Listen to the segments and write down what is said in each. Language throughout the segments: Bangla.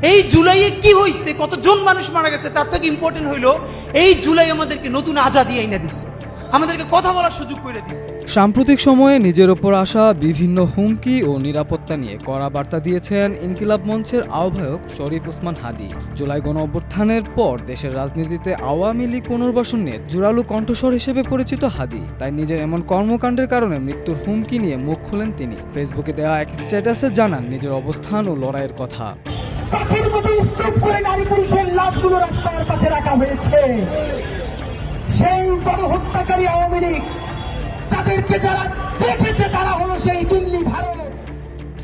এই জুলাইয়ে কি হয়েছে, কতজন মানুষ মারা গেছে, তার থেকে ইম্পর্টেন্ট হইলো এই জুলাই আমাদেরকে নতুন আজাদি আইনা দিচ্ছে, আমাদেরকে কথা বলার সুযোগ করে দিচ্ছে। সাম্প্রতিক সময়ে নিজের ওপর আসা বিভিন্ন হুমকি ও নিরাপত্তা নিয়ে কড়া বার্তা দিয়েছেন ইনকিলাব মঞ্চের আহ্বায়ক শরীফ ওসমান হাদী। জুলাই গণ অভ্যুত্থানের পর দেশের রাজনীতিতে আওয়ামী লীগ পুনর্বাসন নিয়ে জোরালো কণ্ঠস্বর হিসেবে পরিচিত হাদী, তাই নিজের এমন কর্মকাণ্ডের কারণে মৃত্যুর হুমকি নিয়ে মুখ খুলেন তিনি। ফেসবুকে দেওয়া এক স্ট্যাটাসে জানান নিজের অবস্থান ও লড়াইয়ের কথা। পাখির মতো স্তূপ করে নারী পুরুষের লাশগুলো রাস্তার পাশে রাখা হয়েছে। সেই বড় হত্যাকারী আওয়ামী লীগ, তাদেরকে যারা দেখেছে তারা হলো সেই দিল্লি ভারত।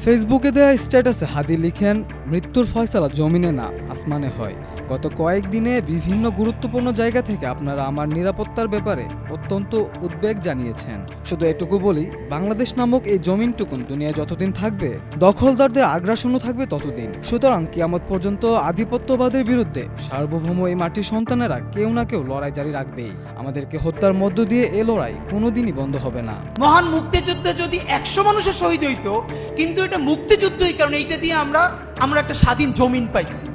ফেসবুকে দেওয়া স্ট্যাটাসে হাদী লিখেন, মৃত্যুর ফয়সালা জমিনে না আসমানে হয়। গত কয়েকদিনে বিভিন্ন গুরুত্বপূর্ণ জায়গা থেকে আপনারা আমার নিরাপত্তার ব্যাপারে অত্যন্ত উদ্বেগ জানিয়েছেন। শুধু এটুকু বলি, বাংলাদেশ নামক এই জমিনটুকুন দুনিয়ায় যতদিন থাকবে, দখলদারদের আগ্রাসনও থাকবে ততদিন। সুতরাং কিয়ামত পর্যন্ত আধিপত্যবাদের বিরুদ্ধে সার্বভৌম এই মাটির সন্তানেরা কেউ না কেউ লড়াই জারি রাখবেই। আমাদেরকে হত্যার মধ্য দিয়ে এ লড়াই কোনোদিনই বন্ধ হবে না। মহান মুক্তিযুদ্ধে যদি 100 মানুষের শহীদ হইতো, কিন্তু এটা মুক্তিযুদ্ধই, কারণ এইটা দিয়ে আমরা একটা স্বাধীন জমিন পাইছি।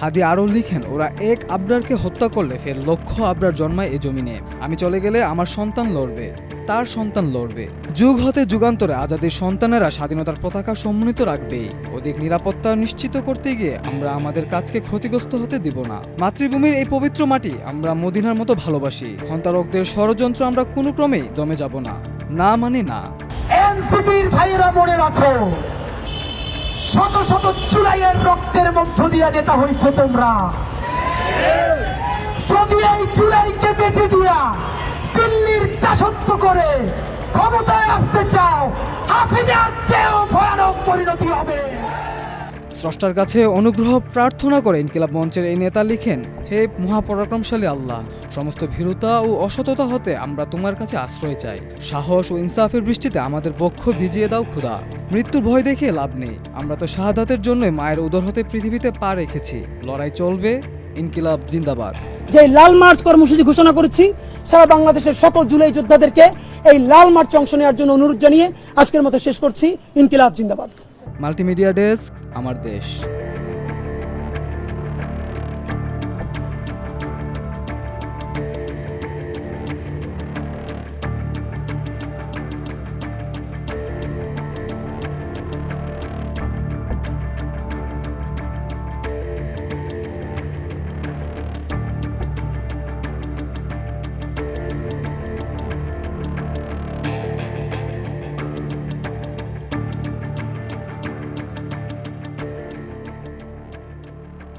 হাদী আরও লিখেন, ওরা এক আবরারকে হত্যা করলে ফের লক্ষ আবরার জন্মায় এ জমিনে। আমি চলে গেলে আমার সন্তান লড়বে, তার সন্তান লড়বে। যুগ হতে যুগান্তরে আজাদির সন্তানেরা স্বাধীনতার পতাকা সম্মানিত রাখবেই। অধিক নিরাপত্তা নিশ্চিত করতে গিয়ে আমরা আমাদের কাজকে ক্ষতিগ্রস্ত হতে দিব না। মাতৃভূমির এই পবিত্র মাটি আমরা মদিনার মতো ভালোবাসি। হন্তারকদের ষড়যন্ত্র আমরা কোনো ক্রমেই দমে যাব না, না মানে না। এনসিপির ভাইয়েরা মনে রাখো, শত শত জুলাইয়ের রক্তের মধ্য দিয়ে নেতা হইছো তোমরা। যদি এই জুলাইকে বেঁচে দিয়া দিল্লির দাসত্ব করে ক্ষমতায় আসতে চাও, হাসিনার চেয়েও ভয়ানক পরিণতি হবে। স্রষ্টার কাছে অনুগ্রহ প্রার্থনা করে ইনকিলাব মঞ্চের এই নেতা লিখেন, হে মহাপরাক্রমশালী আল্লাহ, সমস্ত ভীরুতা ও অসততা হতে আমরা তোমার কাছে আশ্রয় চাই। সাহস ও ইনসাফের বৃষ্টিতে আমাদের বক্ষ ভিজিয়ে দাও খোদা। মৃত্যুর ভয় দেখে লাভ নেই, আমরা তো শাহাদাতের জন্যই মায়ের উদর হতে পৃথিবীতে পা রেখেছি। লড়াই চলবে, ইনকিলাব জিন্দাবাদ। যে লাল মার্চ কর্মসূচি ঘোষণা করেছি, সারা বাংলাদেশের সকল জুলাই যোদ্ধাদেরকে এই লাল মার্চে অংশ নেওয়ার জন্য অনুরোধ জানিয়ে আজকের মতো শেষ করছি। ইনকিলাব জিন্দাবাদ। মাল্টিমিডিয়া ডেস্ক, আমার দেশ।